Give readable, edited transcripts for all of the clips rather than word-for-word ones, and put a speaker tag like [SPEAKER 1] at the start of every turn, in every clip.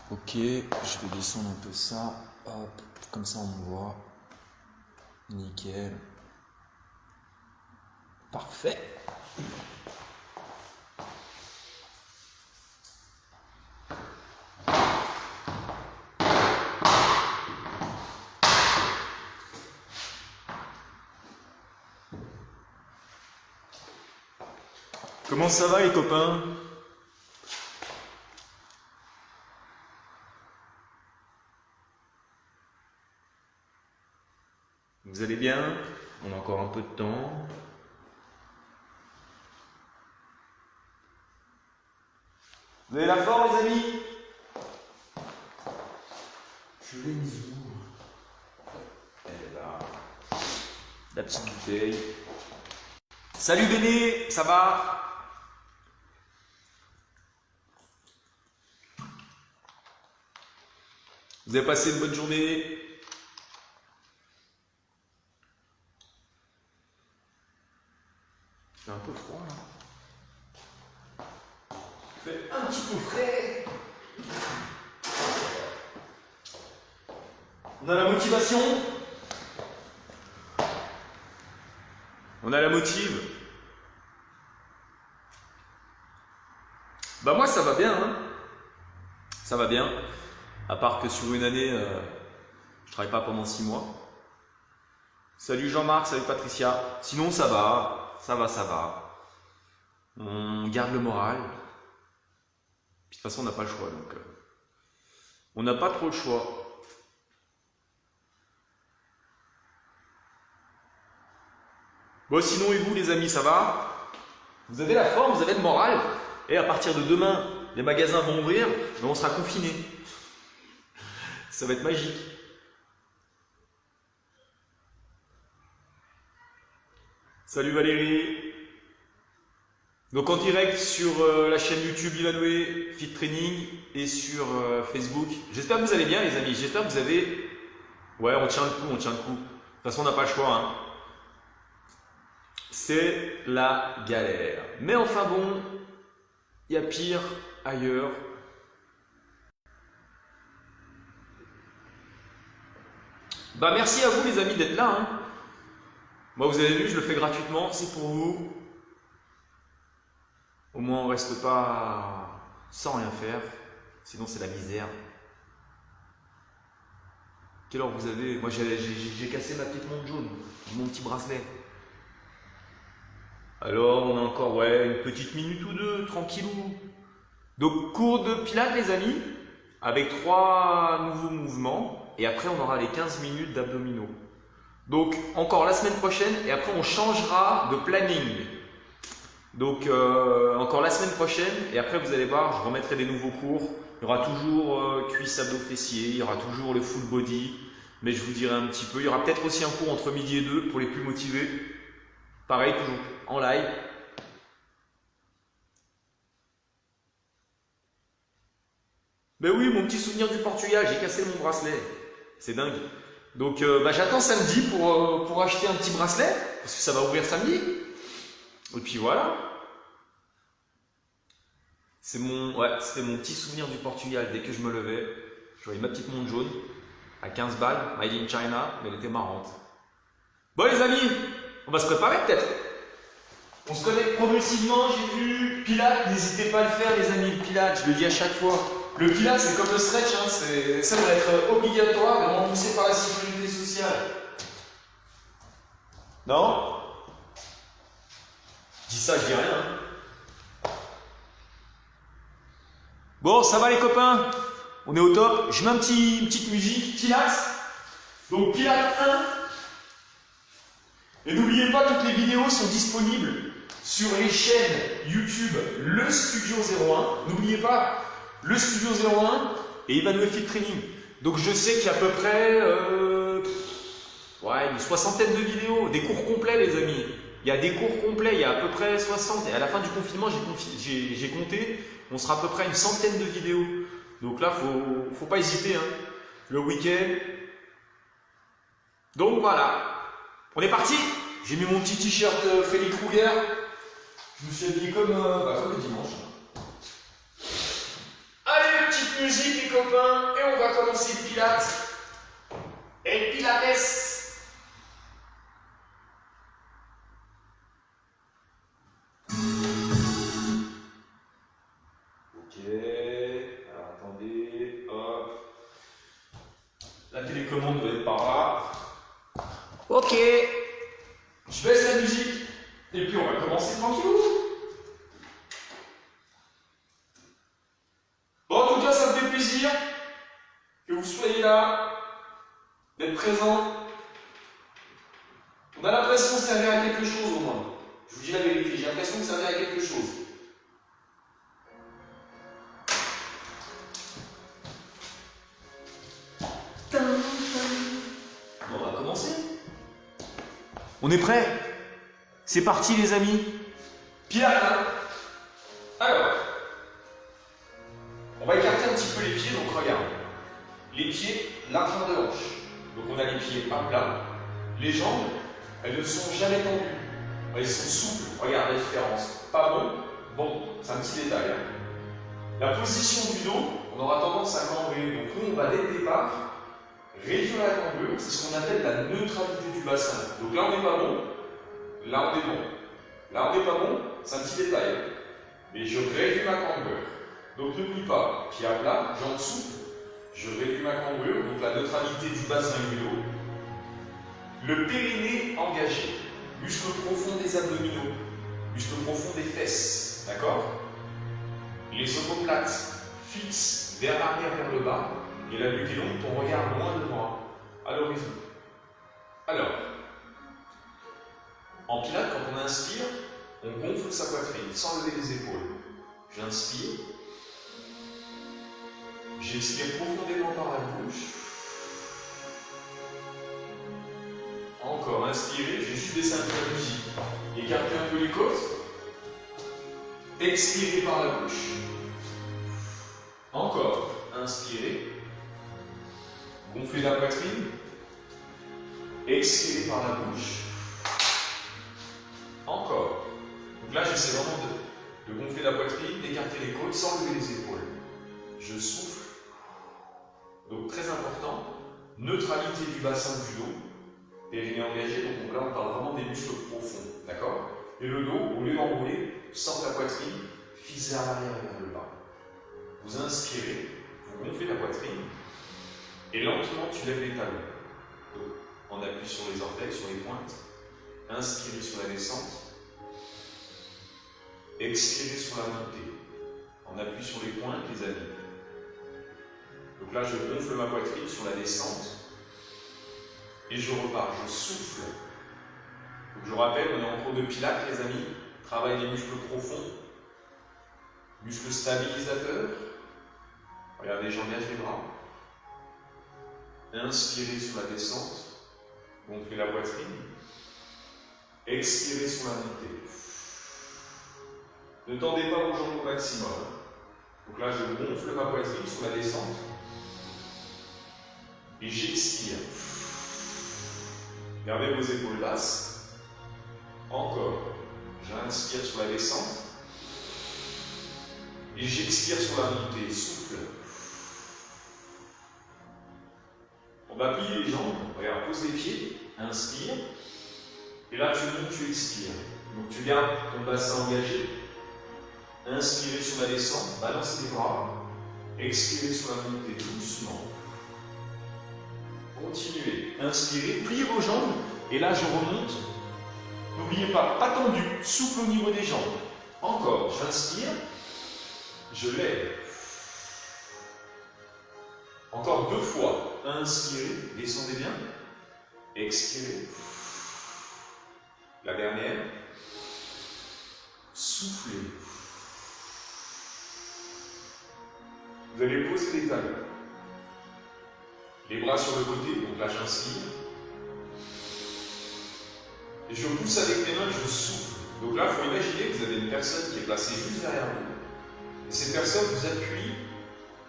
[SPEAKER 1] Ok, je vais descendre un peu ça. Hop, comme ça on me voit. Nickel. Parfait. Comment ça va les copains? Vous allez bien? On a encore un peu de temps. Vous avez la forme les amis? Je l'ai mise où? Elle est là. La petite bouteille. Salut Béné, ça va? Vous avez passé une bonne journée? Il fait un peu froid là. Il fait un petit peu frais. On a la motivation. On a la motive. Bah moi ça va bien hein. Ça va bien. À part que sur une année, je travaille pas pendant 6 mois. Salut Jean-Marc, salut Patricia. Sinon ça va, ça va, ça va. On garde le moral. Puis, de toute façon on n'a pas le choix donc. On n'a pas trop le choix. Bon sinon et vous les amis, ça va? Vous avez la forme, vous avez le moral. Et à partir de demain, les magasins vont ouvrir, mais on sera confinés. Ça va être magique. Salut Valérie. Donc en direct sur la chaîne YouTube Ivanhoe Fit Training et sur Facebook. J'espère que vous allez bien les amis. J'espère que vous avez... Ouais, on tient le coup, on tient le coup. De toute façon, on n'a pas le choix. Hein. C'est la galère. Mais enfin bon, il y a pire ailleurs. Bah merci à vous les amis d'être là. Hein. Moi vous avez vu, je le fais gratuitement, c'est pour vous. Au moins on reste pas sans rien faire, sinon c'est la misère. Quelle heure vous avez? Moi j'ai cassé ma petite montre jaune, mon petit bracelet. Alors on a encore ouais une petite minute ou deux, tranquillou. Donc cours de pilates les amis, avec 3 nouveaux mouvements. Et après, on aura les 15 minutes d'abdominaux. Donc, encore la semaine prochaine. Et après, on changera de planning. Donc, encore la semaine prochaine. Et après, vous allez voir, je remettrai des nouveaux cours. Il y aura toujours cuisse, abdos, fessiers. Il y aura toujours le full body. Mais je vous dirai un petit peu. Il y aura peut-être aussi un cours entre midi et 2 pour les plus motivés. Pareil, toujours en live. Ben oui, mon petit souvenir du Portugal. J'ai cassé mon bracelet. C'est dingue. Donc j'attends samedi pour acheter un petit bracelet, parce que ça va ouvrir samedi. Et puis voilà. C'était mon petit souvenir du Portugal. Dès que je me levais, je voyais ma petite montre jaune à 15 balles, made in China, mais elle était marrante. Bon les amis, on va se préparer peut-être. On se connecte progressivement, j'ai vu. Pilates, n'hésitez pas à le faire les amis, le Pilates, je le dis à chaque fois. Le Pilates c'est comme le stretch, hein, ça doit être obligatoire, mais remboursé par la sécurité sociale. Non? Je dis ça, je dis rien. Bon, ça va les copains? On est au top. Je mets une petite musique, Pilates. Donc Pilates 1. Et n'oubliez pas, toutes les vidéos sont disponibles sur les chaînes YouTube Le Studio 01. N'oubliez pas, Le Studio 01 et Ivanhoe Fit Training. Donc je sais qu'il y a à peu près une soixantaine de vidéos, des cours complets les amis. Il y a des cours complets, il y a à peu près 60. Et à la fin du confinement, j'ai compté, on sera à peu près à une centaine de vidéos. Donc là, faut pas hésiter. Hein. Le week-end. Donc voilà. On est parti. J'ai mis mon petit t-shirt Freddy Krueger. Je me suis habillé comme le dimanche. Allez, petite musique les copains, et on va commencer le pilates. Et le pilates. Ok, alors attendez, hop. La télécommande doit être par là. Ok. Je baisse la musique, et puis on va commencer tranquillou. Bon, en tout cas, ça me fait plaisir que vous soyez là, d'être présent. On a l'impression que ça vient à quelque chose au moins. Je vous dis la vérité, j'ai l'impression que ça vient à quelque chose. Bon, on va commencer. On est prêts? C'est parti les amis. Pilates, hein? Alors, on va écarter un petit peu les pieds, donc regarde. Les pieds, largeur de hanche. Donc on a les pieds à plat. Les jambes, elles ne sont jamais tendues. Elles sont souples. Regarde la différence. Pas bon? Bon, c'est un petit détail. Hein. La position du dos, on aura tendance à cambrer. Donc nous, on va dès le départ réduire la cambrure. C'est ce qu'on appelle la neutralité du bassin. Donc là, on n'est pas bon. Là, on est bon. Là, on n'est pas bon. C'est un petit détail. Mais je réduis ma cambrure. Donc n'oublie pas, pied à plat, jambes souples. Je réduis ma cambrure, donc la neutralité du bassin et du dos. Le périnée engagé, muscle profond des abdominaux, muscle profond des fesses, d'accord? Les omoplates fixes vers l'arrière, vers le bas, et la nuque est longue, ton regard loin devant, à l'horizon. Alors, en pilates, quand on inspire, on gonfle sa poitrine sans lever les épaules. J'inspire. J'expire profondément par la bouche. Encore, inspirez, j'ai juste baissé un peu la musique. Écartez un peu les côtes. Expirez par la bouche. Encore, inspirez. Gonflez la poitrine. Expirez par la bouche. Encore. Donc là, j'essaie vraiment de gonfler la poitrine, d'écarter les côtes sans lever les épaules. Je souffle. Donc très important, neutralité du bassin du dos, périnée engagé, donc là on parle vraiment des muscles profonds, d'accord? Et le dos, au lieu d'enrouler, centre la poitrine, fixe vers l'arrière et vers le bas. Vous inspirez, vous gonflez la poitrine, et lentement tu lèves les talons. Donc, on appuie sur les orteils, sur les pointes, inspirez sur la descente, expirez sur la montée. On appuie sur les pointes, les amis. Donc là, je gonfle ma poitrine sur la descente et je repars, je souffle. Donc je rappelle, on est en cours de pilates, les amis. Travail des muscles profonds, muscles stabilisateurs. Regardez, j'engage les bras. Inspirez sur la descente, gonflez la poitrine. Expirez sur la montée. Ne tendez pas vos jambes au maximum. Donc là, je gonfle ma poitrine sur la descente. Et j'expire. Gardez vos épaules basses. Encore. J'inspire sur la descente. Et j'expire sur la montée. Souffle. On va plier les jambes. Regarde, pose les pieds. Inspire. Et là, tu montes, tu expires. Donc tu gardes ton bassin engagé. Inspirez sur la descente. Balancez les bras. Expirez sur la montée doucement. Continuez, inspirez, pliez vos jambes, et là je remonte. N'oubliez pas, pas tendu, souple au niveau des jambes. Encore, j'inspire, je lève. Encore 2 fois, inspirez, descendez bien, expirez. La dernière, soufflez. Vous allez poser les talons. Les bras sur le côté, donc là j'inspire. Et je pousse avec mes mains, je souffle. Donc là, il faut imaginer que vous avez une personne qui est placée juste derrière vous. Et cette personne vous appuie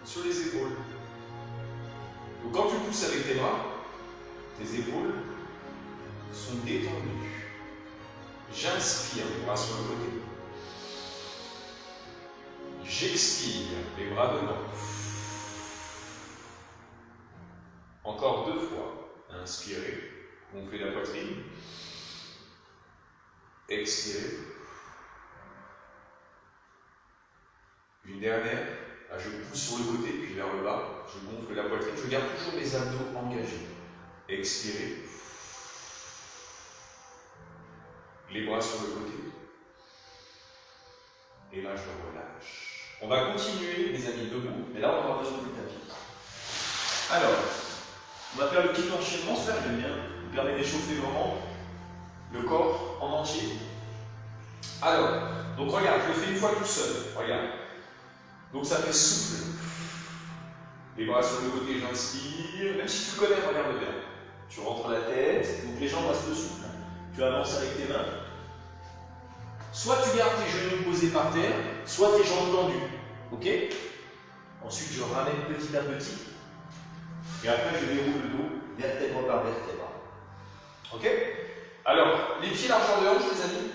[SPEAKER 1] sur les épaules. Donc quand tu pousses avec tes bras, tes épaules sont détendues. J'inspire, les bras sur le côté. J'expire, les bras devant. Encore 2 fois. Inspirez. Gonflez la poitrine. Expirez. Une dernière. Là, je pousse sur le côté, puis vers le bas. Je gonfle la poitrine. Je garde toujours les abdos engagés. Expirez. Les bras sur le côté. Et là, je relâche. On va continuer, les amis, debout. Mais là, on aura besoin du tapis. Alors, on va faire le petit enchaînement. Ça, j'aime bien. Il permet d'échauffer vraiment le corps en entier. Alors, donc regarde, je le fais une fois tout seul. Regarde. Donc ça fait souffle. Les bras sur le côté, j'inspire. Même si tu connais, regarde bien. Tu rentres la tête, donc les jambes restent souples. Tu avances avec tes mains. Soit tu gardes tes genoux posés par terre, soit tes jambes tendues. Ok? Ensuite, je ramène petit à petit. Et après, je déroule le dos, vertèbre par vertèbre. Ok? Alors, les pieds largeur de hanche, les amis.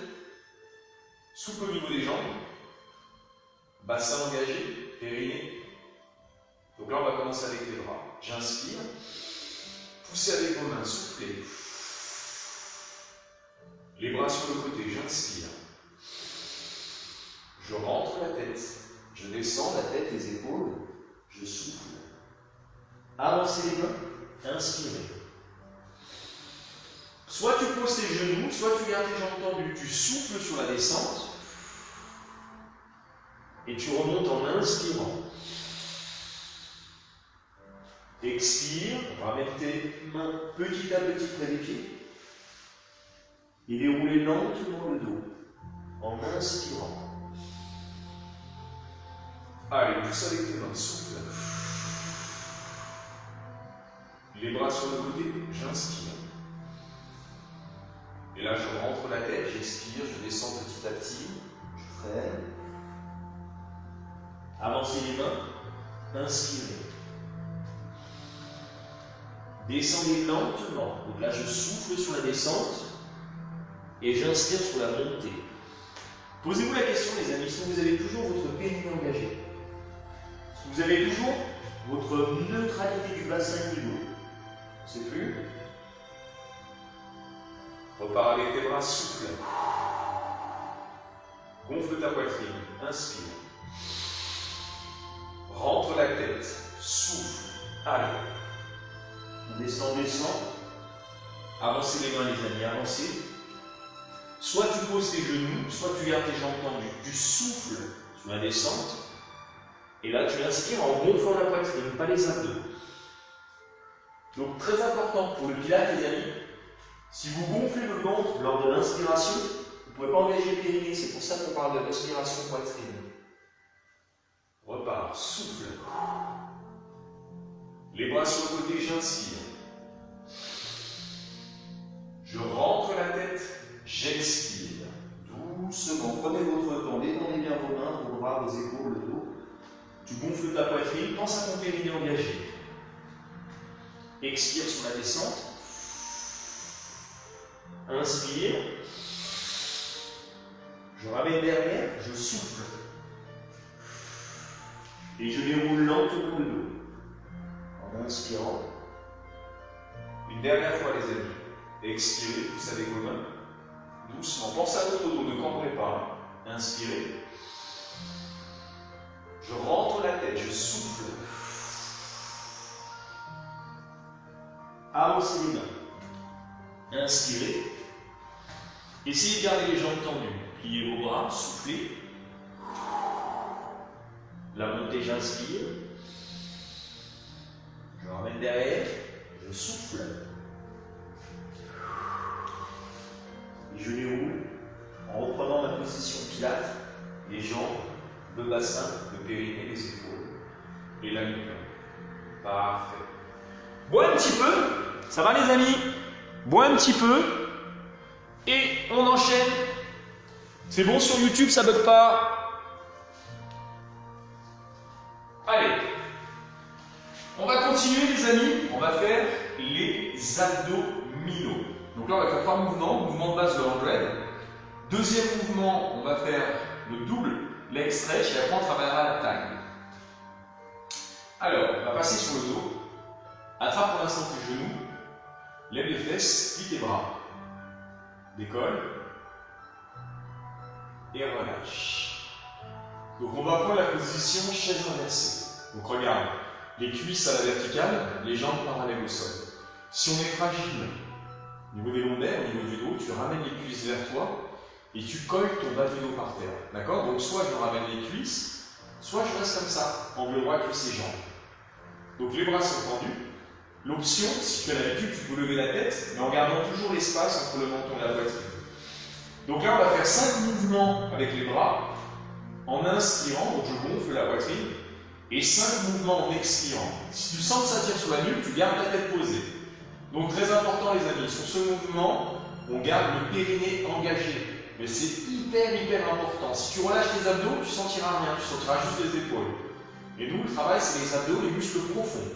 [SPEAKER 1] Souple au niveau des jambes. Bassin engagé, périnée. Donc là, on va commencer avec les bras. J'inspire. Poussez avec vos mains, soufflez. Les bras sur le côté, j'inspire. Je rentre la tête. Je descends la tête, les épaules. Je souffle. Avancez les mains. Inspirez. Soit tu poses tes genoux, soit tu gardes tes jambes tendues. Tu souffles sur la descente. Et tu remontes en inspirant. Expire, ramène tes mains petit à petit près des pieds. Et déroulez lentement le dos en inspirant. Allez, pousse avec tes mains, souffle. Les bras sur le côté, j'inspire. Et là, je rentre la tête, j'expire, je descends petit à petit. Je freine. Avancez les mains, inspirez. Descendez lentement. Donc là, je souffle sur la descente et j'inspire sur la montée. Posez-vous la question, les amis, est-ce que vous avez toujours votre périnée engagé? Est-ce que vous avez toujours votre neutralité du bassin et du dos? C'est plus. Repars avec tes bras, souffle. Gonfle ta poitrine, inspire. Rentre la tête, souffle. Allez. On descend, descend. Avancez les mains, les amis, avancez. Soit tu poses tes genoux, soit tu gardes tes jambes tendues. Tu souffles sur la descente. Et là, tu inspires en gonflant la poitrine, pas les abdos. Donc, très important pour le pilates, les amis, si vous gonflez le ventre lors de l'inspiration, vous ne pouvez pas engager le périnée. C'est pour ça qu'on parle de respiration poitrine. Repars, souffle. Les bras sur le côté, j'inspire. Je rentre la tête, j'expire. Doucement, prenez votre temps, détendez bien vos mains, vos bras, vos épaules, le dos. Tu gonfles ta poitrine, pense à ton périnée engagé. Expire sur la descente. Inspire. Je ramène derrière, je souffle. Et je déroule lentement le dos. En inspirant. Une dernière fois, les amis. Expirez, poussez avec vos mains. Doucement. Pensez à votre dos, ne cambrez pas. Inspirez. Je rentre la tête, je souffle. Avancez les mains. Inspirez. Essayez de garder les jambes tendues. Pliez vos bras, soufflez. La montée, j'inspire. Je ramène derrière, je souffle. Et je déroule en reprenant ma position pilate, les jambes, le bassin, le périnée, les épaules et la nuque. Parfait. Bois un petit peu, ça va les amis? Bois un petit peu et on enchaîne. C'est bon sur YouTube, ça bug pas? Allez, on va continuer les amis, on va faire les abdominaux. Donc là on va faire 3 mouvements, mouvement de base de 100. Deuxième mouvement, on va faire le double leg stretch et après on travaillera la taille. Alors, on va passer sur le dos.
[SPEAKER 2] Attrape pour l'instant tes genoux, lève les fesses, plie tes bras. Décolle. Et relâche. Donc on va prendre la position chaise inversée. Donc regarde, les cuisses à la verticale, les jambes parallèles au sol. Si on est fragile, au niveau des lombaires, au niveau du dos, tu ramènes les cuisses vers toi et tu colles ton bas du dos par terre. D'accord? Donc soit je ramène les cuisses, soit je reste comme ça, angle droit, cuisses et jambes. Donc les bras sont tendus. L'option, si tu as l'habitude, tu peux lever la tête, mais en gardant toujours l'espace entre le menton et la poitrine. Donc là, on va faire 5 mouvements avec les bras en inspirant, donc je gonfle la poitrine, et 5 mouvements en expirant. Si tu sens que ça tire sur la nuque, tu gardes la tête posée. Donc très important les amis, sur ce mouvement, on garde le périnée engagé. Mais c'est hyper important. Si tu relâches les abdos, tu ne sentiras rien, tu sentiras juste les épaules. Et nous, le travail, c'est les abdos, les muscles profonds.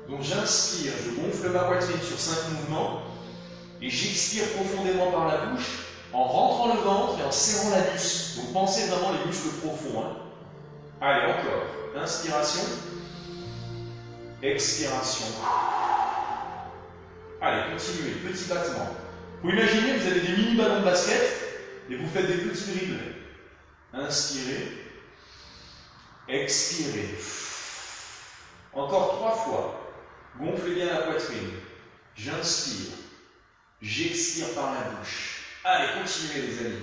[SPEAKER 2] Donc j'inspire, je gonfle ma poitrine sur 5 mouvements, et j'expire profondément par la bouche, en rentrant le ventre et en serrant l'anus. Donc pensez vraiment les muscles profonds. Hein. Allez, encore. Inspiration. Expiration. Allez, continuez. Petit battement. Vous imaginez, vous avez des mini ballons de basket et vous faites des petits dribbles. Inspirez. Expirez. Encore 3 fois. Gonflez bien la poitrine. J'inspire. J'expire par la bouche. Allez, continuez les amis.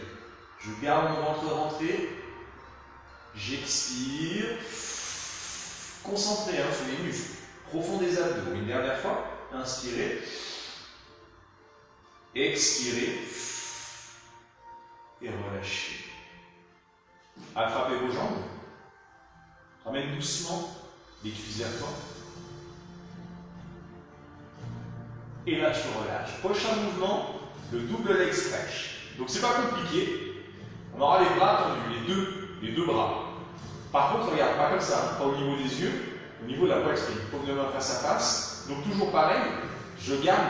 [SPEAKER 2] Je garde mon ventre rentré. J'expire. Concentrez sur les muscles. Profond des abdos. Une dernière fois. Inspirez. Expirez. Et relâchez. Attrapez vos jambes. Ramène doucement les cuisses vers toi. Et là, tu relâches. Prochain mouvement. Le double leg stretch. Donc c'est pas compliqué. On aura les bras tendus, les deux bras. Par contre, regarde, pas comme ça, pas au niveau des yeux, au niveau de la poitrine. Paume de main face à face. Donc toujours pareil, je garde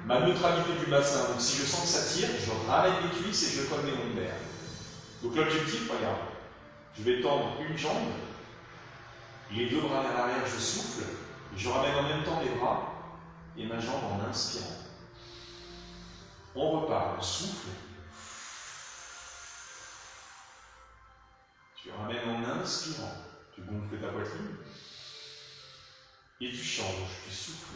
[SPEAKER 2] ma neutralité du bassin. Donc si je sens que ça tire, je ramène les cuisses et je colle mes lombaires. Donc l'objectif, regarde, je vais tendre une jambe, les 2 bras vers l'arrière, je souffle, et je ramène en même temps les bras et ma jambe en inspirant. On repart, on souffle. Tu ramènes en inspirant. Tu gonfles ta poitrine. Et tu changes, tu souffles.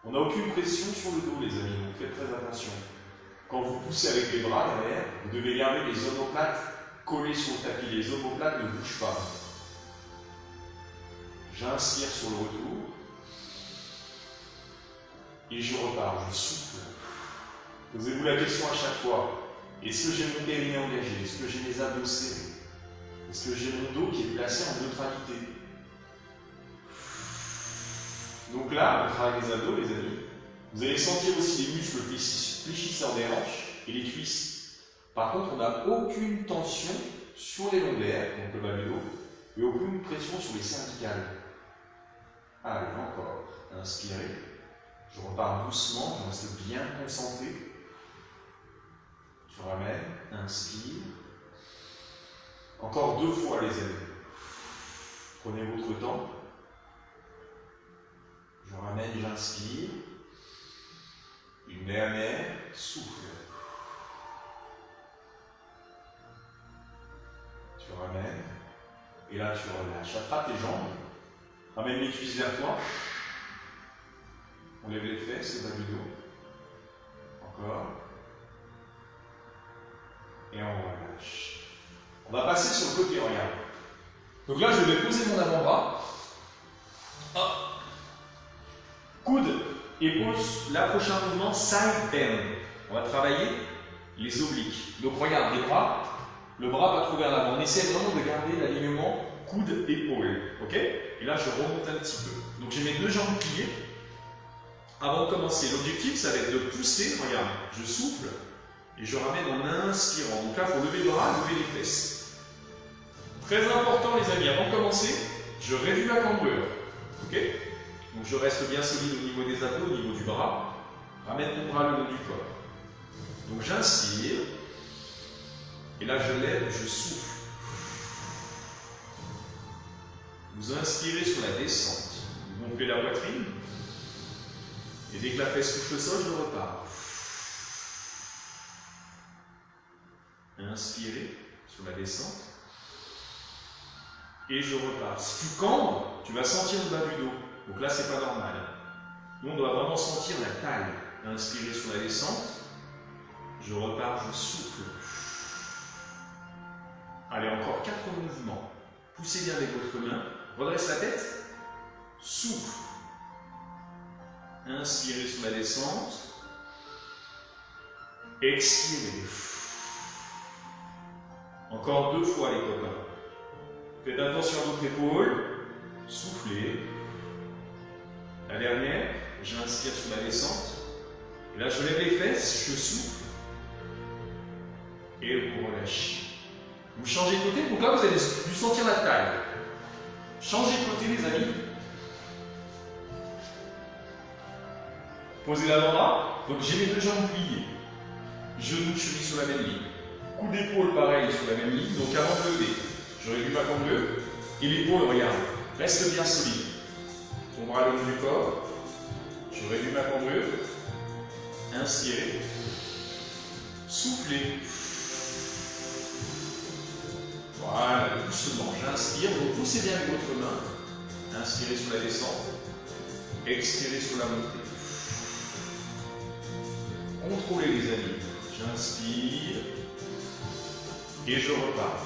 [SPEAKER 2] On n'a aucune pression sur le dos, les amis, donc faites très attention. Quand vous poussez avec les bras derrière, vous devez garder les omoplates collées sur le tapis. Les omoplates ne bougent pas. J'inspire sur le retour. Et je repars, je souffle. Posez-vous la question à chaque fois. Est-ce que j'ai mon périnée engagé? Est-ce que j'ai mes abdos serrés? Est-ce que j'ai mon dos qui est placé en neutralité? Donc là, on travaille les abdos, les amis. Vous allez sentir aussi les muscles fléchisseurs des hanches et les cuisses. Par contre, on n'a aucune tension sur les lombaires, donc le bas du dos, et aucune pression sur les cervicales. Allez, encore. Inspirez. Je repars doucement, je reste bien concentré. Je ramène, inspire. Encore 2 fois les amis. Prenez votre temps. Je ramène, j'inspire. Une dernière, souffle. Tu ramènes. Et là, tu relâches. Attrape tes jambes. Ramène les cuisses vers toi. On lève les fesses, le bas du dos. Encore. Et on relâche. On va passer sur le côté, regarde. Donc là, je vais poser mon avant-bras. Hop. Coude, épaule, là, prochain mouvement, side bend. On va travailler les obliques. Donc regarde, les bras, le bras va trop vers l'avant. On essaie vraiment de garder l'alignement coude-épaule. Ok? Et là, je remonte un petit peu. Donc j'ai mes 2 jambes pliées. Avant de commencer, l'objectif, ça va être de pousser. Regarde, je souffle et je ramène en inspirant. Donc là, il faut lever le bras, lever les fesses. Très important, les amis, avant de commencer, je réduis la cambrure. Ok? Donc je reste bien solide au niveau des abdos, au niveau du bras. Ramène mon bras le long du corps. Donc j'inspire. Et là, je lève, je souffle. Vous inspirez sur la descente. Vous gonflez la poitrine. Et dès que la fesse touche le sol, je repars. Inspirez sur la descente. Et je repars. Si tu cambres, tu vas sentir le bas du dos. Donc là, c'est pas normal. Nous, on doit vraiment sentir la taille. Inspirez sur la descente. Je repars, je souffle. Allez, encore 4 mouvements. Poussez bien avec votre main. Redresse la tête. Souffle. Inspirez sur la descente. Expirez. Encore 2 fois, les copains. Faites attention à votre épaule. Soufflez. La dernière, j'inspire sur la descente. Et là, je lève les fesses, je souffle. Et vous relâchez. Vous changez de côté, donc là, vous allez dû sentir la taille. Changez de côté, les amis. Posez l'avant-bras. Donc, j'ai mes 2 jambes pliées. Genoux, cheville sur la même ligne. Coup d'épaule, pareil, sur la même ligne. Donc, avant de lever, je réduis ma cambre bleue. Et l'épaule, regarde, reste bien solide. Ton bras le long du corps. Je réduis ma cambre bleue. Inspirez. Soufflez. Voilà, doucement. J'inspire. Vous poussez bien avec votre main. Inspirez sur la descente. Expirez sur la montée. Contrôlez, les amis. J'inspire. Et je repars.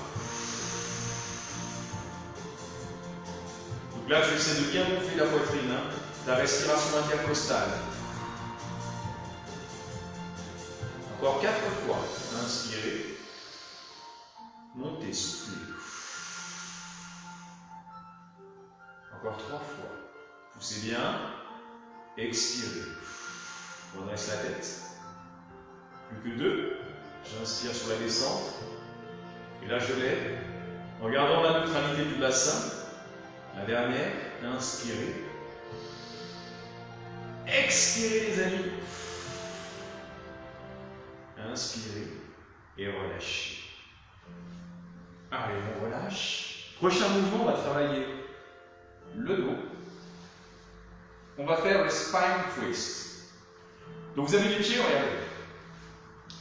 [SPEAKER 2] Donc là, tu essaies de bien gonfler la poitrine. Ta respiration intercostale. Encore 4 fois. Inspirez. Montez, soufflez. Encore 3 fois. Poussez bien. Expirez. Redresse la tête. Plus que 2. J'inspire sur la descente. Et là, je lève. En gardant la neutralité du bassin. La dernière. Inspirez. Expirez, les amis. Inspirez et relâchez. Allez, on relâche. Prochain mouvement, on va travailler le dos. On va faire le spine twist. Donc vous avez les pieds, regardez.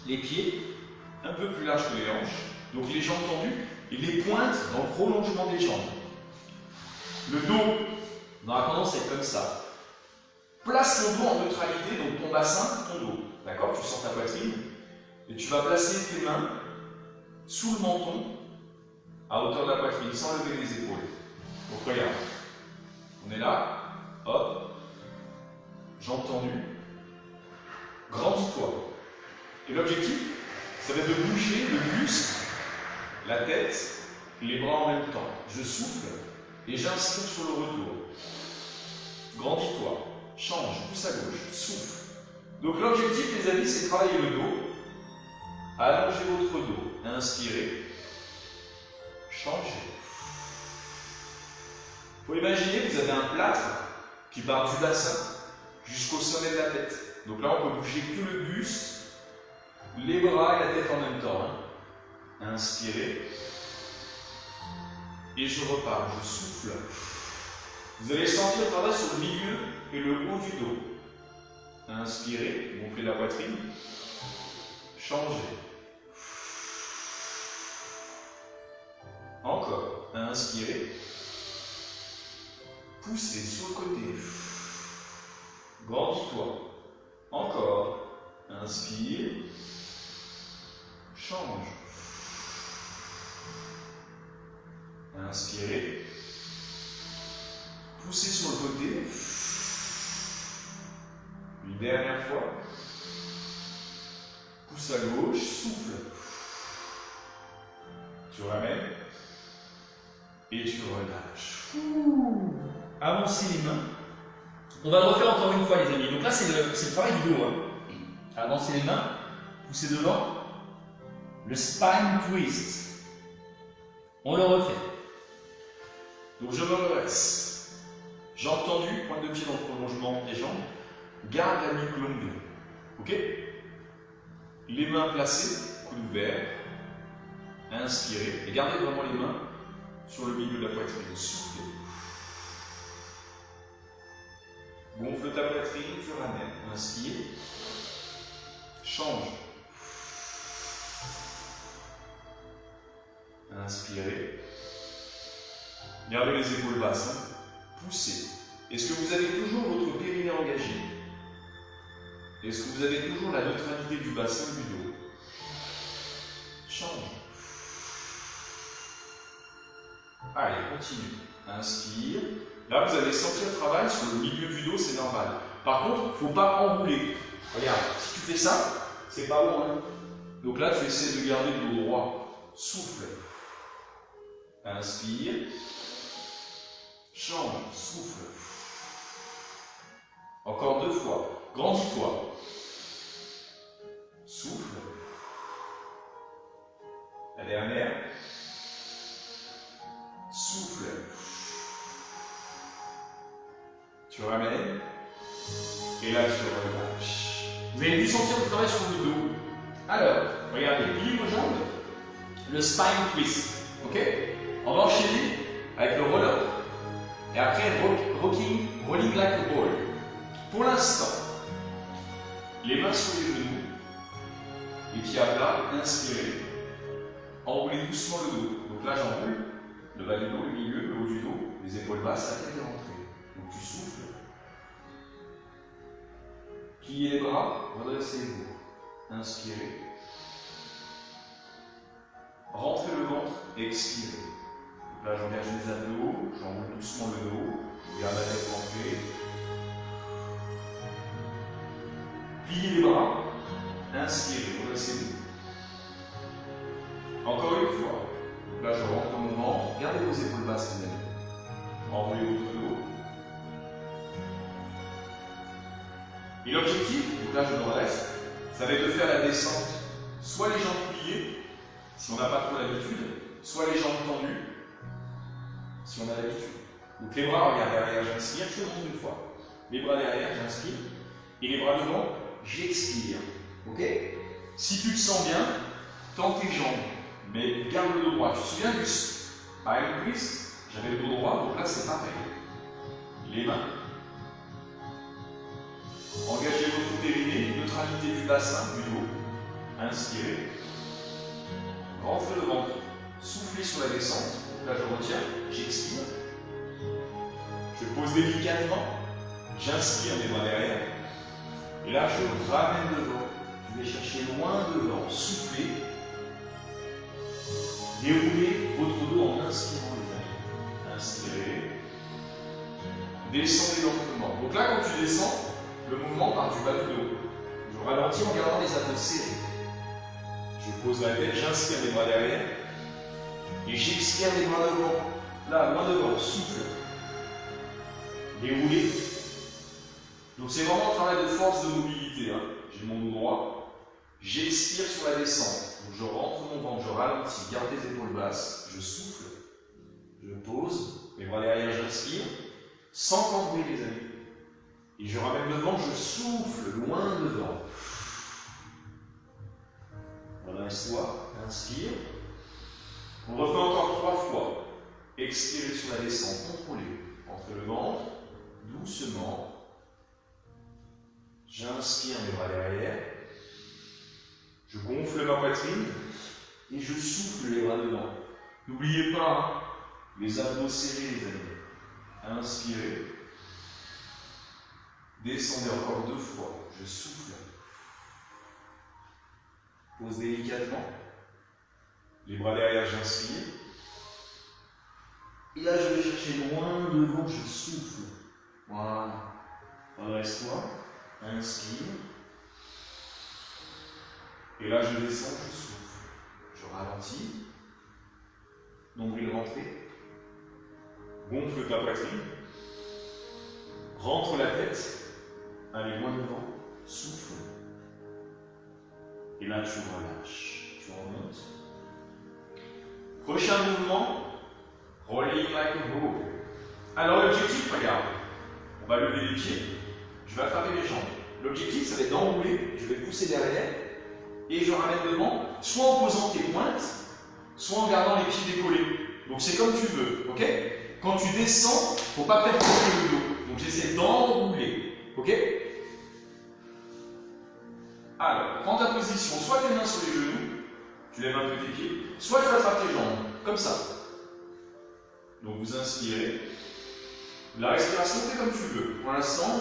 [SPEAKER 2] Les pieds un peu plus larges que les hanches. Donc les jambes tendues et les pointes dans le prolongement des jambes. Le dos, on a tendance à être comme ça. Place ton dos en neutralité, donc ton bassin, ton dos. D'accord? Tu sens ta poitrine. Et tu vas placer tes mains sous le menton, à hauteur de la poitrine, sans lever les épaules. Donc regarde, on est là, hop, jambes tendues, grandis-toi. Et l'objectif, ça va être de bouger le buste, la tête, les bras en même temps. Je souffle et j'inspire sur le retour. Grandis-toi, change, pousse à gauche, souffle. Donc l'objectif, les amis, c'est de travailler le dos. Allongez votre dos. Inspirez. Changez. Il faut imaginer que vous avez un plâtre qui part du bassin jusqu'au sommet de la tête. Donc là, on peut bouger que le buste, les bras et la tête en même temps. Inspirez. Et je repars. Je souffle. Vous allez sentir le travail sur le milieu et le haut du dos. Inspirez. Gonflez la poitrine. Changez. Encore. Inspirez. Poussez sur le côté. Grandis-toi. Encore. Inspire. Change. Inspirez. Poussez sur le côté. Une dernière fois. Pousse à gauche, souffle. Tu ramènes. Et tu relâches. Avancez les mains. On va le refaire encore une fois, les amis. Donc là, c'est le travail du dos. Avancez les mains. Poussez devant. Le spine twist. On le refait. Donc je me redresse. Jambes tendues, pointe de pied dans le prolongement des jambes. Garde la nuque longue. Ok? Les mains placées, coude ouvert. Inspirez. Et gardez vraiment les mains sur le milieu de la poitrine. Soufflez. Gonfle ta poitrine, tu ramènes. Inspire. Change. Inspirez. Gardez les épaules basses. Hein. Poussez. Est-ce que vous avez toujours votre périnée engagé? Est-ce que vous avez toujours la neutralité du bassin du dos? Change. Allez, continue. Inspire. Là, vous allez sentir le travail sur le milieu du dos, c'est normal. Par contre, il ne faut pas enrouler. Regarde, si tu fais ça, c'est pas bon. Hein. Donc là, tu essaies de garder le dos droit. Souffle. Inspire. Change. Souffle. Encore 2 fois. Grandis-toi. Souffle. La dernière. Souffle. Tu ramènes. Et là, tu relâches. Vous avez dû sentir le travail sur le dos. Alors, regardez, pliez vos jambes. Le spine twist. Ok? On va enchaîner avec le roll-up. Et après, rolling like a ball. Pour l'instant, les mains sur les genoux. Les pieds à plat, inspirez. Enroulez doucement le dos. Donc là, j'enroule le bas du dos, le milieu, le haut du dos, les épaules basses, la tête est rentrée. Donc tu souffles. Pliez les bras, redressez-vous. Inspirez. Rentrez le ventre, expirez. Donc là, j'engage mes abdos, j'enroule doucement le dos, je garde la tête rentrée. Pliez les bras, inspirez, redressez-vous. Encore une fois. Donc là, je rentre dans mon ventre. Gardez vos épaules basses, les amis. Enroulez votre dos. Et l'objectif, donc là, je me redresse, ça va être de faire la descente. Soit les jambes pliées, si on n'a pas trop l'habitude, soit les jambes tendues, si on a l'habitude. Donc les bras, regarde derrière, j'inspire, je te montre une fois. Les bras derrière, j'inspire. Et les bras devant, j'expire. Ok? Si tu te sens bien, tends tes jambes. Mais garde le dos droit. Tu te souviens du spine twist? J'avais le dos droit, donc là c'est pareil. Les mains. Engagez votre périnée, neutralité du bassin, du dos. Inspirez. Rentrez le ventre. Soufflez sur la descente. Là je retiens, j'expire. Je pose délicatement. J'inspire les bras derrière. Et là je ramène devant. Je vais chercher loin devant. Soufflez. Déroulez votre dos en inspirant, les amis. Inspirez. Descendez lentement. Donc là, quand tu descends, le mouvement part du bas du dos. Je ralentis en gardant les abdos serrés. Je pose la tête, j'inspire les bras derrière. Et j'expire les bras devant. Là, loin devant, souffle. Déroulez. Donc c'est vraiment un travail de force de mobilité. Hein. J'ai mon dos droit. J'expire sur la descente. Donc je rentre mon ventre, je ralentis, garde les épaules basses, je souffle, je pose, les bras derrière, j'inspire, sans cambrer les amis. Et je ramène devant, je souffle loin devant. Redresse-toi, inspire. On refait encore 3 fois. Expirez sur la descente, contrôlez. Entre le ventre, doucement. J'inspire mes bras derrière. Je gonfle ma poitrine et je souffle les bras devant. N'oubliez pas, hein, les abdos serrés, les amis. Inspirez. Descendez encore 2 fois. Je souffle. Pose délicatement. Les bras derrière, j'inspire. Et là, je vais chercher loin devant, je souffle. Voilà. Redresse-toi. Inspire. Et là, je descends, je souffle. Je ralentis. Nombril rentré. Gonfle ta poitrine. Rentre la tête. Allez loin devant. Souffle. Et là, tu relâches. Tu remontes. Prochain mouvement. Rolling like a ball. Alors, l'objectif, regarde. On va lever les pieds. Je vais attraper les jambes. L'objectif, ça va être d'enrouler. Je vais pousser derrière. Et je ramène devant, soit en posant tes pointes, soit en gardant les pieds décollés. Donc c'est comme tu veux, ok? Quand tu descends, il ne faut pas faire tomber le dos. Donc Donc j'essaie d'enrouler. Ok? Alors, prends ta position, soit tes mains sur les genoux, tu lèves un peu tes pieds, soit tu attrapes tes jambes, comme ça. Donc vous inspirez. La respiration, fais comme tu veux. Pour l'instant,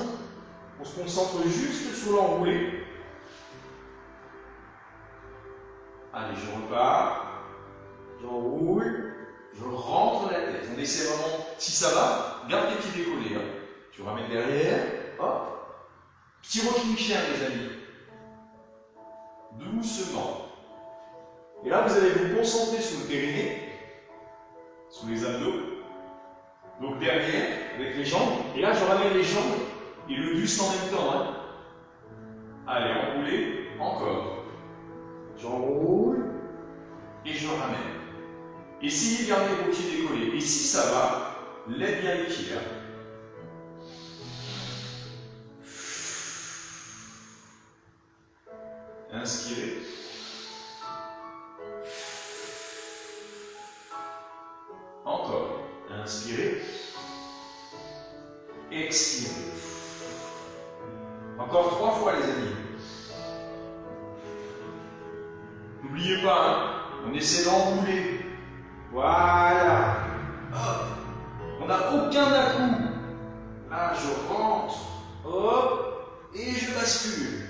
[SPEAKER 2] on se concentre juste sur l'enroulé. Allez, je repars. J'enroule. Je rentre la tête. On essaie vraiment, si ça va, garde les pieds décollés. Hein. Tu ramènes derrière. Hop. Petit rocking chair, les amis. Doucement. Et là, vous allez vous concentrer sur le périnée, sous les abdos. Donc derrière, avec les jambes. Et là, je ramène les jambes et le buste en même temps. Hein. Allez, enroulez. Encore. J'enroule et je ramène. Essayez de garder vos pieds décollés. Et si ça va, lève bien les pieds. Hein. Inspirez. Encore. Inspirez. Expirez. Encore 3 fois, les amis. N'oubliez pas, hein, on essaie d'enrouler. Voilà. Hop. On n'a aucun à-coup. Là, je rentre. Hop. Et je bascule.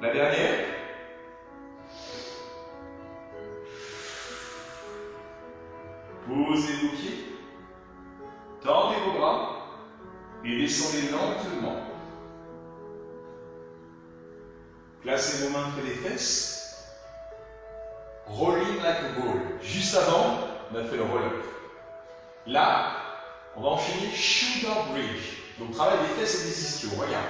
[SPEAKER 2] La dernière. Posez vos pieds. Tendez vos bras. Et descendez lentement. Placez vos mains près des fesses. Rolling like a ball. Juste avant, on a fait le roll-up. Là, on va enchaîner shoulder bridge. Donc travail des fesses et des ischios. Regarde.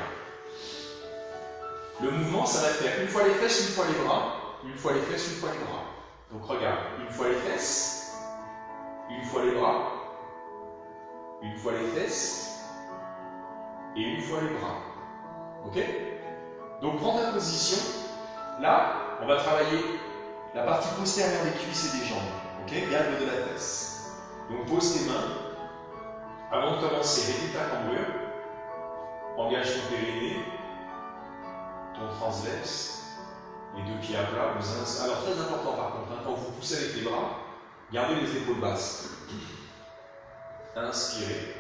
[SPEAKER 2] Le mouvement, ça va faire une fois les fesses, une fois les bras. Une fois les fesses, une fois les bras. Donc regarde. Une fois les fesses. Une fois les bras. Une fois les fesses. Et une fois les bras. Ok? Donc prends ta position. Là, on va travailler la partie postérieure des cuisses et des jambes. Ok? Galbe de la fesse. Donc pose tes mains. Avant de commencer, réduis ta cambrure. Engage ton périnée. Ton transverse. Les 2 pieds à plat. Alors très important par contre, hein, quand vous poussez avec les bras, gardez les épaules basses. Inspirez.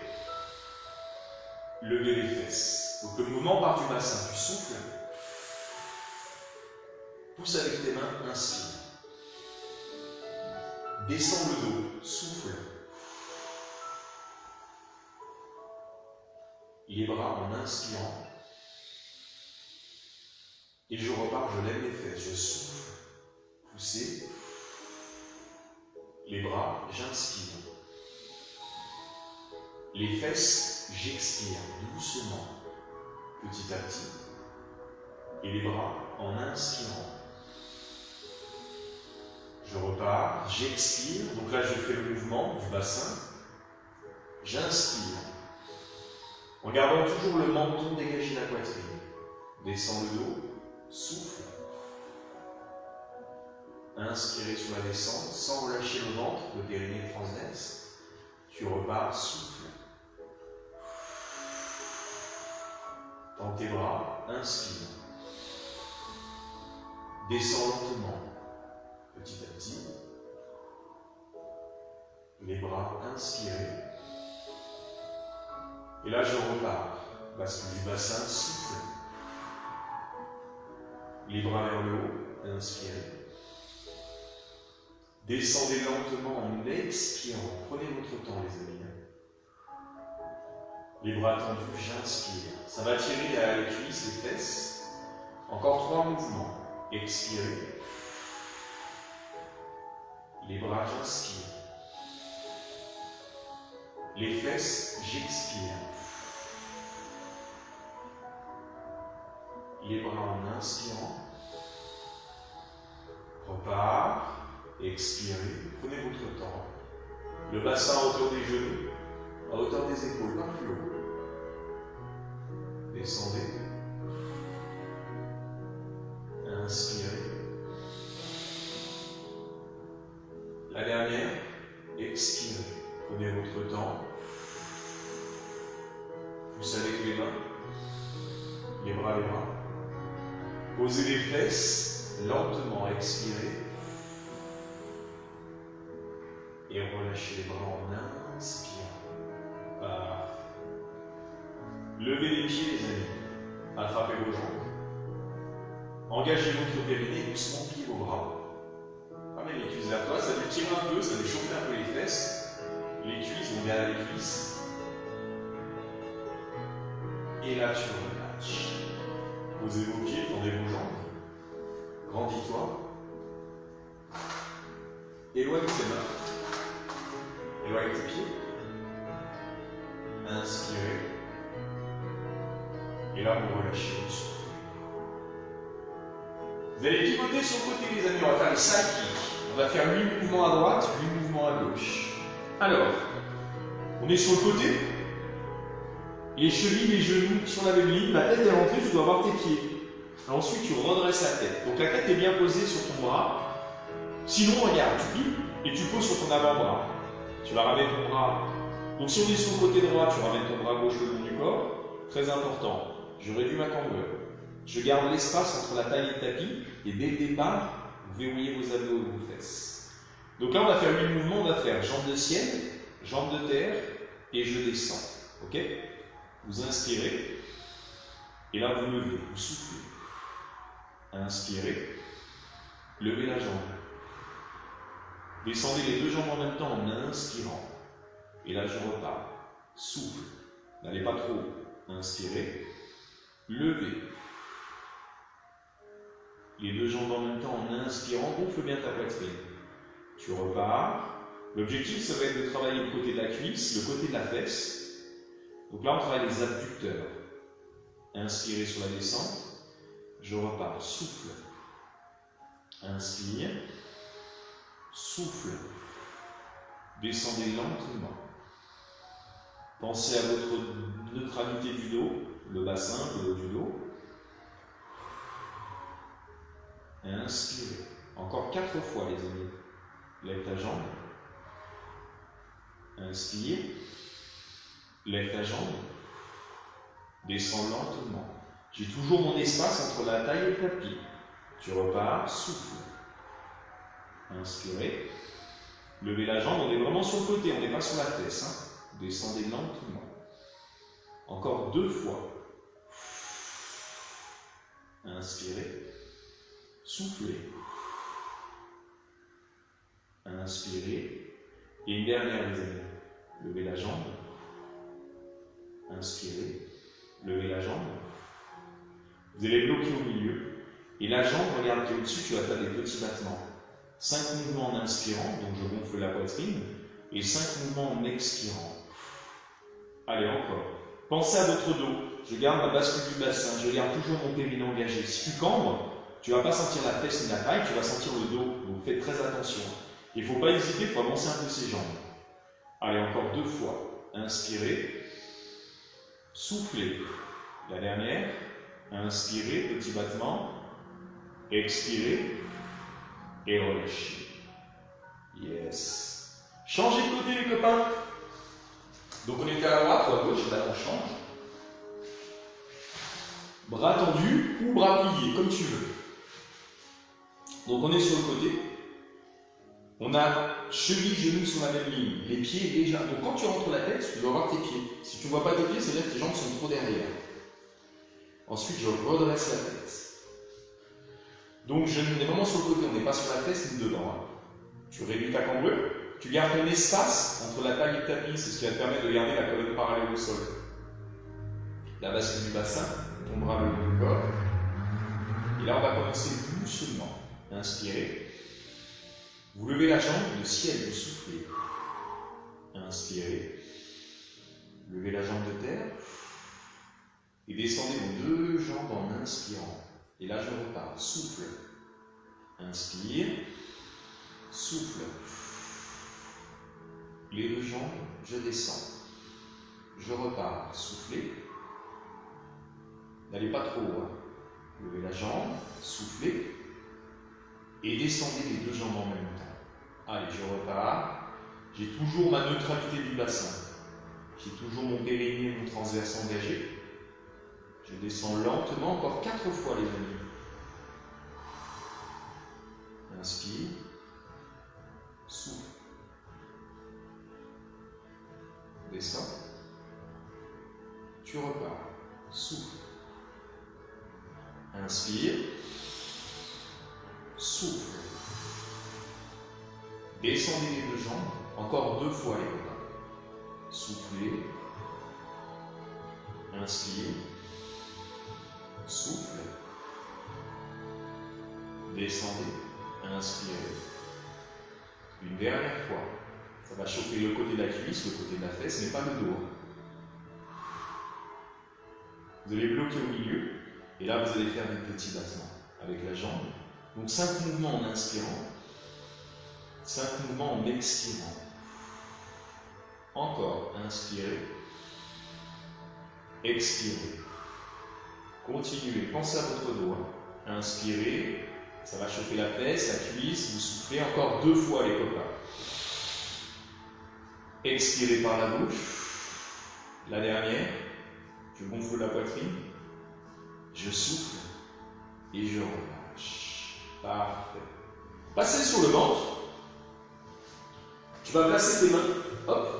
[SPEAKER 2] Levez les fesses. Donc le mouvement part du bassin. Tu souffles. Pousse avec tes mains, inspire. Descends le dos, souffle. Les bras en inspirant. Et je repars, je lève les fesses, je souffle. Poussez. Les bras, j'inspire. Les fesses, j'expire doucement, petit à petit. Et les bras en inspirant. Je repars, j'expire, donc là je fais le mouvement du bassin, j'inspire, en gardant toujours le menton dégagé de la poitrine, descends le dos, souffle, inspirez sur la descente, sans relâcher le ventre, le périnée transverse, tu repars, souffle, tends tes bras, inspire, descends lentement, petit à petit, les bras inspirés, et là je repars, bascule du bassin, souffle, les bras vers le haut, inspirez, descendez lentement en expirant, prenez votre temps les amis, les bras tendus, j'inspire, ça va tirer à les cuisses, les fesses, encore 3 mouvements, expirez, les bras, j'inspire. Les fesses, j'expire. Les bras en inspirant. Repart. Expirez. Prenez votre temps. Le bassin à hauteur des genoux, à hauteur des épaules, pas plus haut. Descendez. Inspirez. La dernière, expirez. Prenez votre temps. Poussez avec les mains, les bras. Posez les fesses, lentement, expirez. Et relâchez les bras en inspirant. Parfait. Levez les pieds, les amis. Attrapez vos jambes. Engagez votre périnée, doucement pliez vos bras. Ramenez les cuisses vers toi, ça vous tire un peu, ça va chauffer un peu les fesses. Les cuisses vont derrière les cuisses. Et là, tu relâches. Posez vos pieds, tendez vos jambes. Grandis-toi. Éloigne tes mains. Éloigne tes pieds. Inspirez. Et là, vous relâchez le souffle. Vous allez pivoter sur le côté, les amis. On va faire les side kicks. On va faire 8 mouvements à droite, 8 mouvements à gauche. Alors, on est sur le côté. Les chevilles, les genoux sur la même ligne. La tête est rentrée, tu dois avoir tes pieds. Ensuite, tu redresses la tête. Donc, la tête est bien posée sur ton bras. Sinon, regarde, tu plies et tu poses sur ton avant-bras. Tu vas ramener ton bras. Donc, si on est sur le côté droit, tu ramènes ton bras gauche le long du corps. Très important. Je réduis ma cambrure. Je garde l'espace entre la taille et le tapis. Et dès le départ, vous verrouillez vos abdos et vos fesses. Donc là, on va faire 8 mouvements. On va faire jambes de ciel, jambes de terre et je descends. Ok? Vous inspirez. Et là, vous levez, vous soufflez. Inspirez. Levez la jambe. Descendez les deux jambes en même temps en inspirant. Et là, je repars. Souffle. N'allez pas trop. Inspirez. Levez. Les deux jambes en même temps en inspirant. Gonfle bien ta poitrine. Tu repars. L'objectif, ça va être de travailler le côté de la cuisse, le côté de la fesse. Donc là, on travaille les abducteurs. Inspirez sur la descente. Je repars. Souffle. Inspire. Souffle. Descendez lentement. Pensez à votre neutralité du dos, le bassin, le haut du dos. Inspirez. Encore 4 fois, les amis. Lève ta jambe. Inspire. Lève ta jambe. Descends lentement. J'ai toujours mon espace entre la taille et le tapis. Tu repars, souffle. Inspirez. Levez la jambe, on est vraiment sur le côté, on n'est pas sur la fesse. Hein. Descendez lentement. Encore 2 fois. Inspirez. Soufflez. Inspirez. Et une dernière, les amis. Levez la jambe. Inspirez. Levez la jambe. Vous allez bloquer au milieu. Et la jambe, regarde qui est au-dessus, tu vas faire des petits battements. 5 mouvements en inspirant, donc je gonfle la poitrine, et 5 mouvements en expirant. Allez, encore. Pensez à votre dos. Je garde ma bascule du bassin, je garde toujours mon périnée engagé. Si tu cambres, tu ne vas pas sentir la fesse ni la taille, tu vas sentir le dos. Donc faites très attention. Il ne faut pas hésiter, il faut avancer un peu ses jambes. Allez, encore 2 fois. Inspirez. Soufflez. La dernière. Inspirez, petit battement. Expirez. Et relâchez. Yes. Changez de côté, les copains. Donc on était à la droite ou à gauche, là on change. Bras tendus ou bras pliés, comme tu veux. Donc on est sur le côté. On a cheville, genoux sur la même ligne. Les pieds déjà. Donc quand tu rentres la tête, tu dois voir tes pieds. Si tu ne vois pas tes pieds, c'est-à-dire que tes jambes sont trop derrière. Ensuite, je redresse la tête. Donc je on est vraiment sur le côté, on n'est pas sur la fesse ni devant. Hein. Tu réduis ta cambrure. Tu gardes un espace entre la taille et le tapis, c'est ce qui va te permettre de garder la colonne parallèle au sol. La bascule du bassin, ton bras le long du corps. Et là, on va commencer doucement. Inspirez. Vous levez la jambe, le ciel, vous soufflez. Inspirez. Levez la jambe de terre. Et descendez vos 2 jambes en inspirant. Et là, je repars. Souffle. Inspire. Souffle. Les 2 jambes, je descends. Je repars. Soufflez. N'allez pas trop haut. Hein. Levez la jambe. Soufflez. Et descendez les 2 jambes en même temps. Allez, je repars. J'ai toujours ma neutralité du bassin. J'ai toujours mon périnée, mon transverse engagé. Je descends lentement, encore 4 fois les amis. Inspire. Souffle. Descends. Tu repars. Souffle. Inspire. Souffle. Descendez les 2 jambes. Encore 2 fois les copains. Soufflez. Inspire. Souffle. Descendez. Inspirez. Une dernière fois. Ça va chauffer le côté de la cuisse, le côté de la fesse, mais pas le dos. Vous allez bloquer au milieu. Et là, vous allez faire des petits battements avec la jambe. Donc 5 mouvements en inspirant. 5 mouvements en expirant. Encore. Inspirez. Expirez. Continuez. Pensez à votre dos. Inspirez. Ça va chauffer la fesse, la cuisse. Vous soufflez encore 2 fois les copains. Expirez par la bouche. La dernière. Je gonfle la poitrine. Je souffle. Et je relâche. Parfait. Passez sur le ventre. Tu vas placer tes mains. Hop.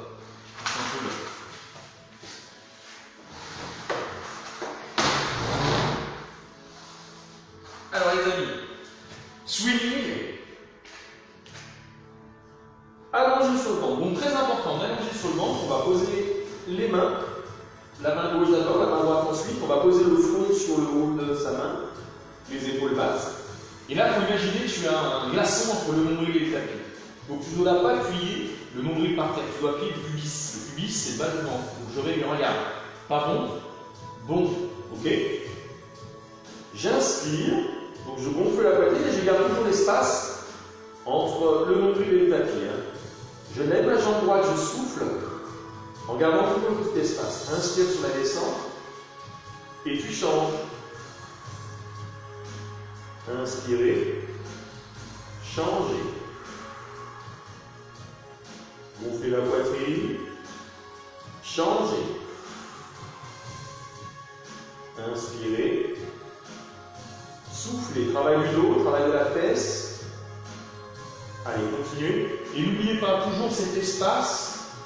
[SPEAKER 2] Alors les amis, swimming, allongé sur le ventre. Donc très important, allongé sur le ventre, on va poser les mains, la main gauche d'abord, la main droite ensuite, on va poser le front sur le haut de sa main, les épaules basses. Et là, il faut imaginer que tu as un glaçon entre le nombril et le tapis. Donc tu ne dois pas appuyer le nombril par terre, tu dois appuyer le pubis. Le pubis, c'est le bas du ventre. Donc je vais, regarde, pas bon, bon, ok. J'inspire. Donc je gonfle la poitrine et je garde toujours l'espace entre le nombril et le tapis. Je lève la jambe droite, je souffle en gardant toujours le petit espace. Inspire sur la descente et tu changes. Inspirez, changez. Gonflez la poitrine, changez. Inspirez. Soufflez, travail du dos, travail de la fesse. Allez, continuez. Et n'oubliez pas toujours cet espace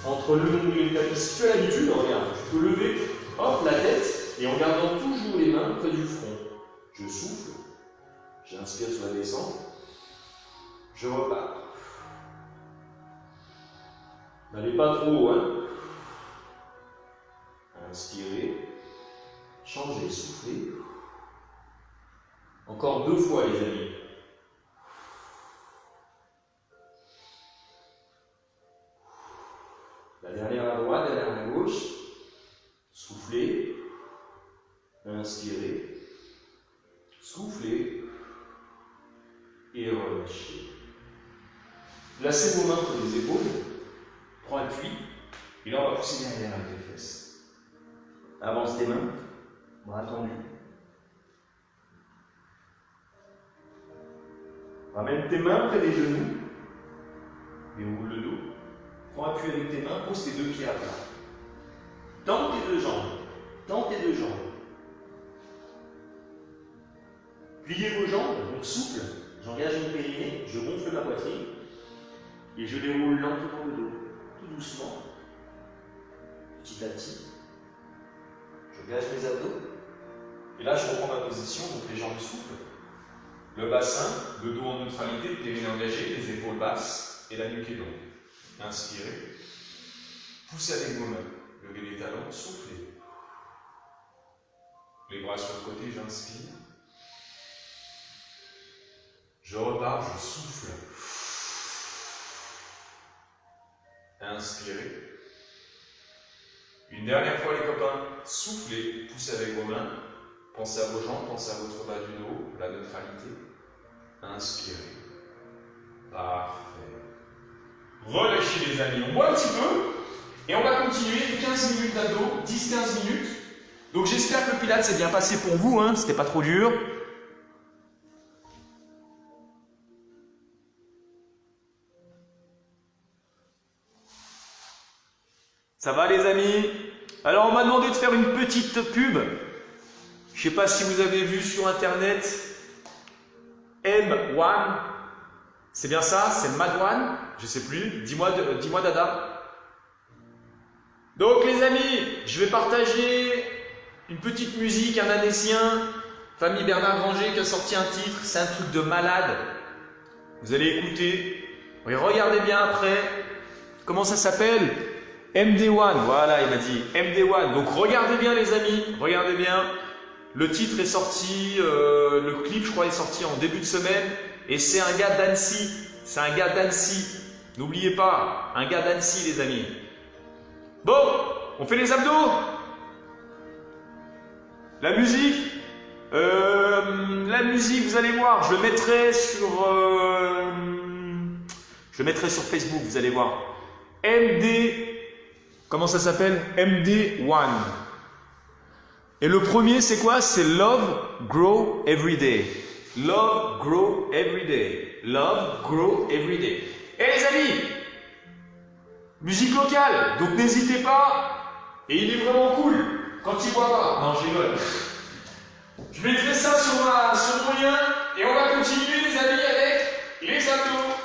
[SPEAKER 2] entre le nombril et le tapis. Si tu as l'habitude, regarde, tu peux lever hop, la tête et en gardant toujours les mains près du front. Je souffle, j'inspire sur la descente, je repars. N'allez pas trop haut, hein. Inspirez, changez, soufflez. Encore 2 fois, les amis. La dernière à droite, la dernière à gauche. Soufflez. Inspirez. Soufflez. Et relâchez. Placez vos mains sur les épaules. Prends appui. Et là, on va pousser derrière avec les fesses. Avance tes mains. Bras tendus. Ramène tes mains près des genoux. Déroule le dos. Prends appui avec tes mains, pose tes 2 pieds à plat. Tends tes 2 jambes. Tends tes 2 jambes. Pliez vos jambes, donc souple. J'engage mon périnée, je gonfle ma poitrine. Et je déroule lentement le dos. Tout doucement. Petit à petit. Je gage mes abdos. Et là, je reprends ma position, donc les jambes souples. Le bassin, le dos en neutralité, le périnée engagé, les épaules basses et la nuque est longue. Inspirez. Poussez avec vos mains. Levez les talons, soufflez. Les bras sur le côté, j'inspire. Je repars, je souffle. Inspirez. Une dernière fois les copains, soufflez, poussez avec vos mains. Pensez à vos jambes, pensez à votre bas du dos, la neutralité. Inspirez. Parfait. Relâchez les amis. On boit un petit peu et on va continuer 15 minutes d'abdos, 10-15 minutes. Donc j'espère que le Pilates s'est bien passé pour vous, hein, c'était pas trop dur.
[SPEAKER 1] Ça va les amis? Alors on m'a demandé de faire une petite pub. Je sais pas si vous avez vu sur internet M1. C'est bien ça? C'est Mad1? Je sais plus. Dis-moi Dada. Donc les amis, je vais partager une petite musique, un Annécien, famille Bernard Granger qui a sorti un titre, c'est un truc de malade. Vous allez écouter, et regardez bien après, comment ça s'appelle? MD1, voilà il m'a dit, MD1. Donc regardez bien les amis, regardez bien. Le titre est sorti, le clip je crois est sorti en début de semaine, et c'est un gars d'Annecy, c'est un gars d'Annecy. N'oubliez pas, un gars d'Annecy les amis. Bon, on fait les abdos. La musique, vous allez voir, je le mettrai sur Facebook, vous allez voir. MD, comment ça s'appelle? MD1. Et le premier, c'est quoi? C'est Love Grow Everyday. Love Grow Everyday. Love Grow Everyday. Et les amis, musique locale, donc n'hésitez pas. Et il est vraiment cool quand il boit pas. Non, je rigole. Je mettrai ça sur mon lien et on va continuer les amis avec les abdos.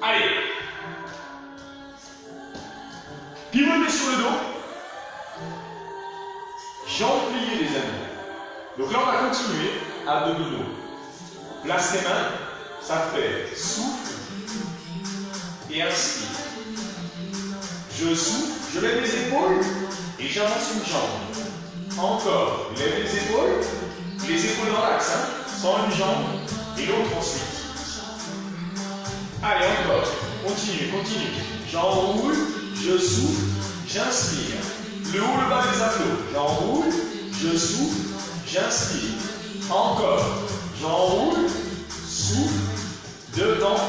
[SPEAKER 1] Allez. Pivotez sur le dos. Jambes pliées les amis. Donc là on va continuer, abdominaux. Place les mains, ça fait souffle et inspire. Je souffle, je lève les épaules et j'avance une jambe. Encore, lève les épaules dans l'axe, hein, sans une jambe et l'autre ensuite. Allez encore, continue. J'enroule, je souffle, j'inspire. Le haut, le bas des abdos. J'enroule, je souffle, j'inspire. Encore. J'enroule, souffle, devant.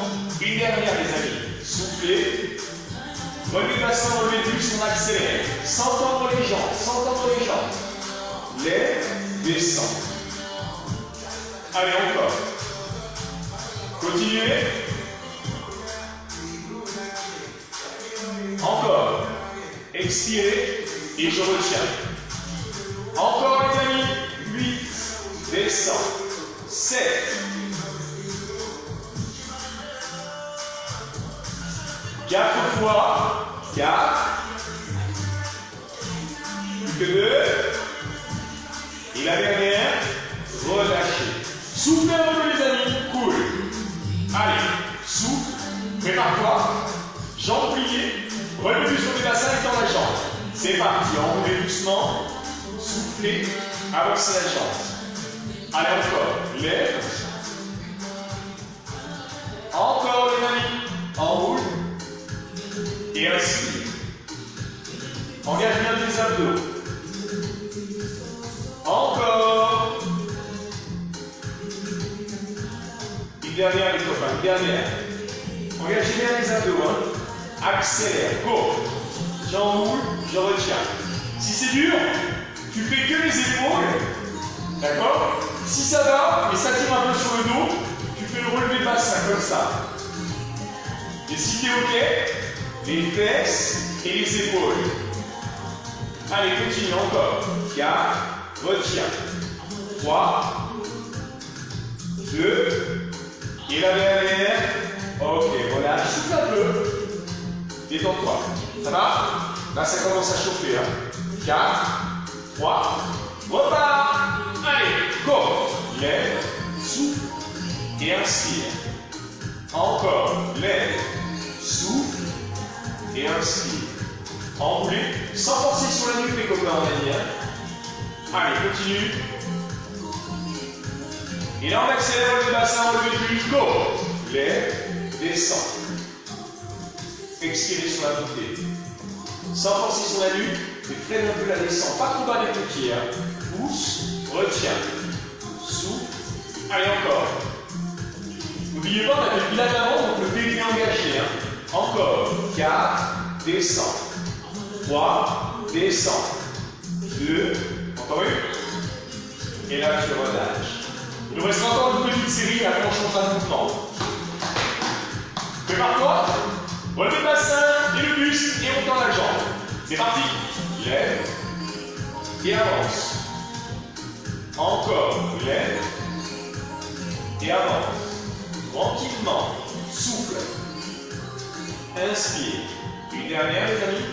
[SPEAKER 1] Une dernière, les amis. Soufflez. Relevez le bassin, relevez le buste, on accélère. Sans tendre les jambes. Lève, descend. Allez, encore. Continuez. Encore. Expirez. Et je retiens. Encore les amis. 8. Descends. 7. 4 fois. 4. Plus que 2. Et la dernière. Relâchez. Soufflez un peu les amis. Cool. Allez. Souffle. Prépare-toi. Jambes pliées. Relevez sur les bassins et dans la jambe. C'est parti, enroulez doucement, soufflez, avancez la jambe. Allez encore, lève. Encore les amis, enroule. Et inspire. Engage bien tes abdos. Encore. Une dernière les copains, une dernière. Engagez bien les abdos, hein. Accélère, go. J'enroule, je retiens. Si c'est dur, tu fais que les épaules. D'accord? Si ça va, et ça tire un peu sur le dos, tu fais le relevé de bassin comme ça. Et si t'es ok, les fesses et les épaules. Allez, continue encore. 4, retiens. 3, 2, et la dernière. Ok, relâche, souffle un peu. Détends-toi. Ça va? Là, ça commence à chauffer. Hein. 4, 3, repart. Allez, go. Lève, souffle et inspire. Encore. Lève, souffle et inspire. Enroulez, sans forcer sur la nuque, les copains, on a dit. Hein. Allez, continue. Et là, on accélère le bassin, on le plus. Go. Lève, descend. Expirez sur la montée. Sans forcer sur la nuque, mais freine un peu la descente. Pas trop bas les pieds. Hein. Pousse, retiens. Souffle. Allez, encore. N'oubliez pas, on a fait le pilates avant, donc le pied est engagé. Hein. Encore. 4, descend. 3, descend. 2, encore une.
[SPEAKER 2] Et là, tu relâches. Il nous reste encore une petite série, après on changera de mouvement. Prépare-toi. Relève le bassin et le buste et on tend la jambe. C'est parti. Lève. Et avance. Encore. Lève. Et avance. Tranquillement. Souffle. Inspire. Une dernière, les amis.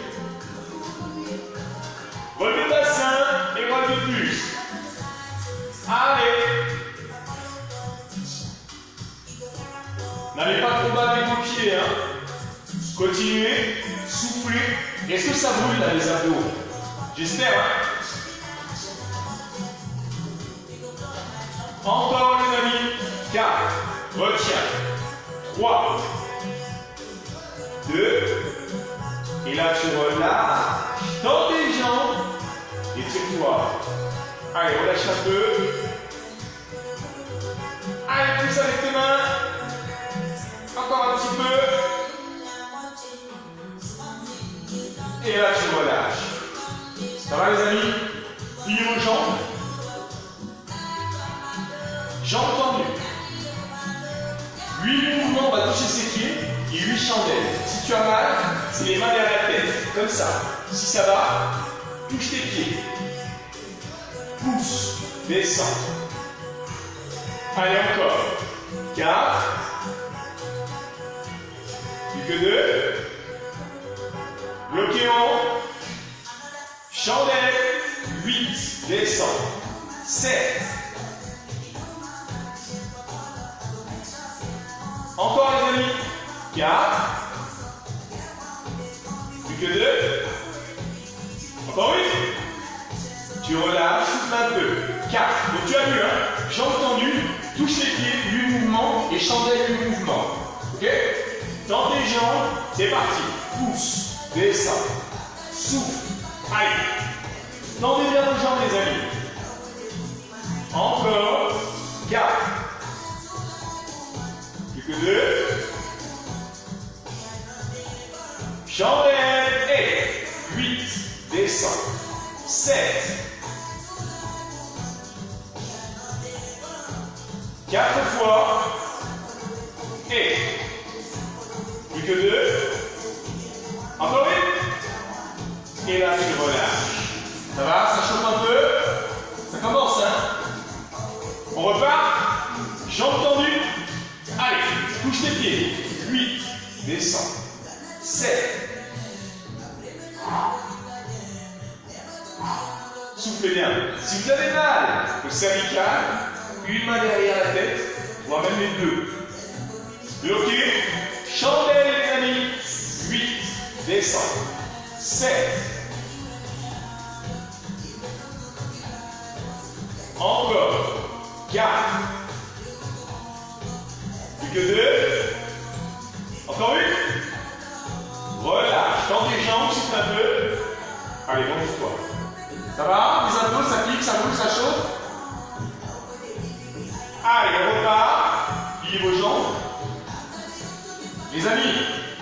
[SPEAKER 2] Relevez le bassin et relevez le buste. Allez. N'allez pas trop bas avec vos pieds. Hein. Continuez. Soufflez. Est-ce que ça brûle là les abdos? J'espère. Hein. Encore les amis. 4. Retiens. 3. 2. Et là tu relâches. Tends tes jambes. Étire-toi. Allez, relâche un peu. Allez, pousse avec tes mains. Encore un petit peu. Et là tu relâches. Ça va les amis? Pliez vos jambes. Jambes tendues. 8 mouvements, on va toucher ses pieds et 8 chandelles. Si tu as mal, c'est les mains derrière la tête, comme ça. Si ça va, touche tes pieds. Pousse, descends. Allez encore. 4. Plus que 2. Bloquez en haut. Chandelle. 8. Descends. 7. Encore les amis. 4. Plus que 2. Encore 8. Tu relâches, souffle un peu. 4. Donc tu as vu, hein. Jambes tendues, touche les pieds, 8 mouvements et chandelle 8 mouvements. Ok? Tends tes jambes, c'est parti. Pousse, descends, souffle. Allez. Tendez bien vos jambes les amis. Encore. 4. Plus que 2. Chandelle et 8. Descends. 7. 4 fois. Et. Plus que 2. Encore 8. Et là tu relâches. Ça va? Ça chauffe un peu? Ça commence, hein? On repart. Jambes tendues. Allez, touche tes pieds. 8. Descends. 7. Soufflez bien. Si vous avez mal au cervical, une main derrière la tête, voire même les deux. Bloquez. Chandelle les amis. 8. Descends. 7. Encore. 4. Plus que 2. Encore 8. Relâche. Tends tes jambes, souffle un peu. Allez, monte-toi. Ça va? Les abdos, ça pique, ça roule, ça chauffe. Allez, on repart. Pliez vos jambes. Les amis,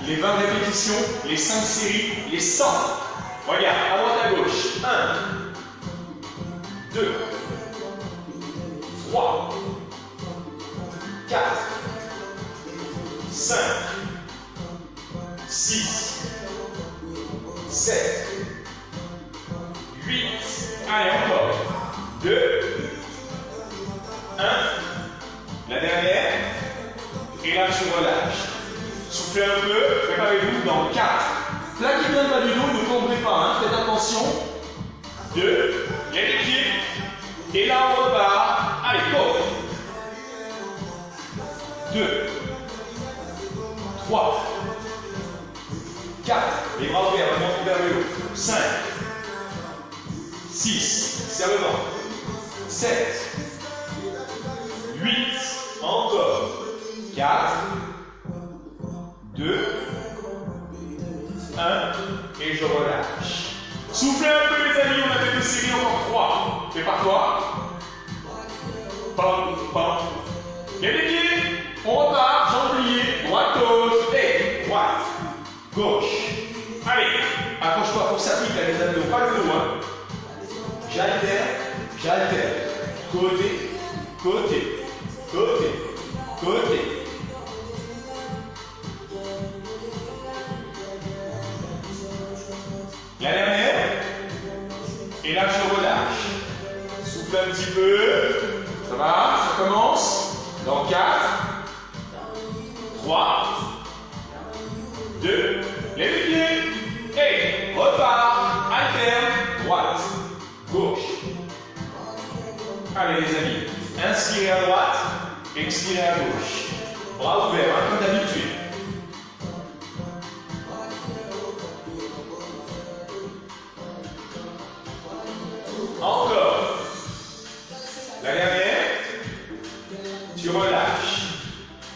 [SPEAKER 2] les 20 répétitions, les 5 séries, les 100. Regarde, à droite, à gauche. 1, 2, 3, 4, 5, 6, 7, 8. Allez, encore. 2, 1. La dernière. Et là, tu relâches. Soufflez un peu. Préparez-vous dans 4. Plaquez bien le bas du dos, ne tombez pas. Hein. Faites attention. 2. Il y a les pieds. Et là, on repart. Allez, go. 2. 3. 4. Les bras ouverts, remontez vers le haut. 5. 6. Serre le ventre. 7. 8. Encore. 4. 2. 1. Et je relâche. Soufflez un peu les amis, on a fait 2 séries, encore 3. Prépare-toi. Pam, pam. Il y a les pieds. On repart, jambes pliées. Droite, gauche. Et droite. Gauche. Allez. Accroche-toi, faut que ça pique là les abdos. Pas le dos, hein. J'altère, j'altère. côté, côté, côté, côté. La dernière. Et là, je relâche. Souffle un petit peu. Ça va? Ça commence. Dans 4, 3, 2, lève les pieds. Et repart. Alterne. Droite, gauche. Allez les amis. Inspirez à droite. Expirez à gauche. Bras ouverts, hein, comme d'habitude. Encore. La dernière. Tu relâches.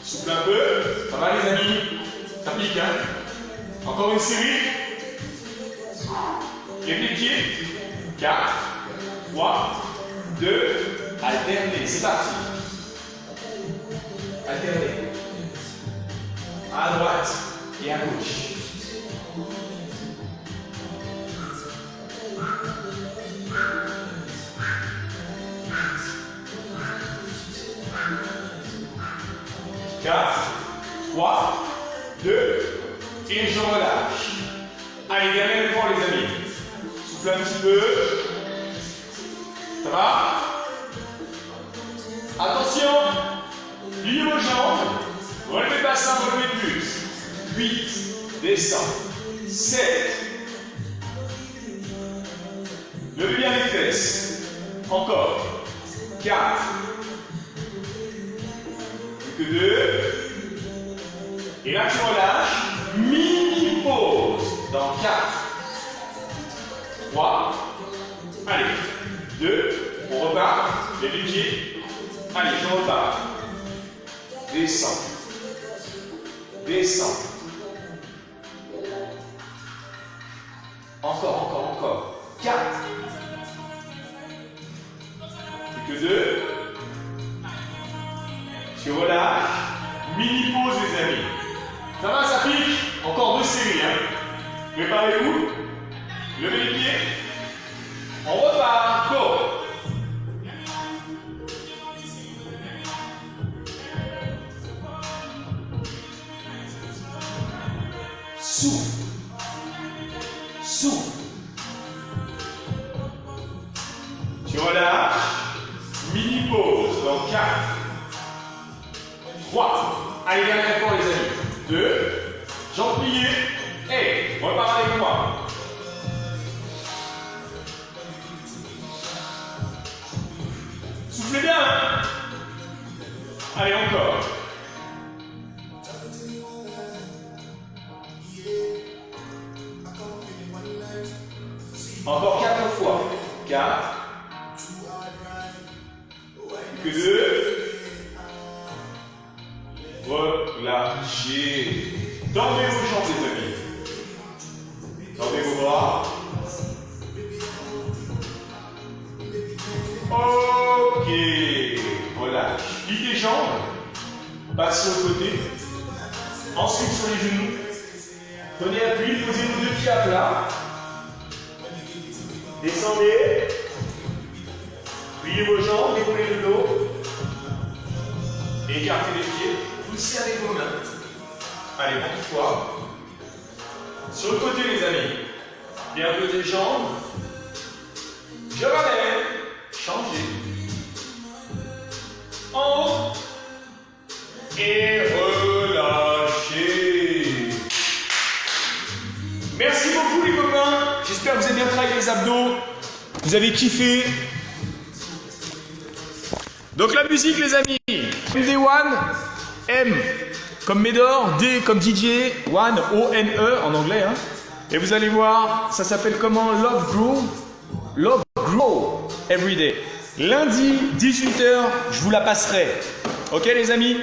[SPEAKER 2] Souffle un peu. Ça va les amis? Ça pique, hein? Encore une série. Lève les pieds. 4, 3, 2, alternez. C'est parti. Alternez. À droite et à gauche. Quatre, 3, 2, et je relâche. Allez, dernier effort les amis. Souffle un petit peu. Ça va? Attention. Pliez vos jambes. Relevez le bassin, relevez le plus. 8, descend. 7. Levez bien les fesses. Encore. 4. Plus que 2. Et là tu relâches. Mini pause. Dans 4. 3. Allez. 2. On repart. Les pieds. Allez, je repars. Descends. Descends. Encore. 4. Plus que 2. Tu relâches. Mini pause les amis. Ça va, ça pique. Encore 2 séries. Hein. Préparez-vous. Levez les pieds. On repart. Go. Souffle. Souffle. Tu relâches. Mini pause dans 4. 3. Allez, dernier effort les amis. 2. Jambes pliées. Et repars avec moi. Soufflez bien. Hein. Allez, encore. Encore 4 fois. 4. Que 2. Relâchez. Tendez vos jambes, les amis. Tendez vos bras. Ok. Relâche. Pliez les jambes. Passez au côté. Ensuite sur les genoux. Prenez appui. Posez vos 2 pieds à plat. Descendez. Pliez vos jambes. Déroulez le dos. Écartez les pieds. Poussez avec vos mains. Allez, bon fois. Sur le côté, les amis. Bien lever les jambes. Je ramène. Changez. En haut. Et relâchez. Merci beaucoup, les copains. J'espère que vous avez bien travaillé les abdos. Vous avez kiffé. Donc la musique les amis, MD1, M comme Médor, D comme DJ, One, O-N-E en anglais. Hein. Et vous allez voir, ça s'appelle comment? Love Grow Everyday. Lundi, 18h, je vous la passerai. Ok les amis?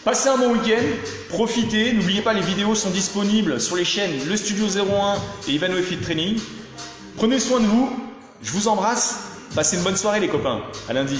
[SPEAKER 2] Passez un bon week-end, profitez. N'oubliez pas, les vidéos sont disponibles sur les chaînes Le Studio 01 et Ivanoé Fit Training. Prenez soin de vous, je vous embrasse. Passez une bonne soirée les copains, à lundi.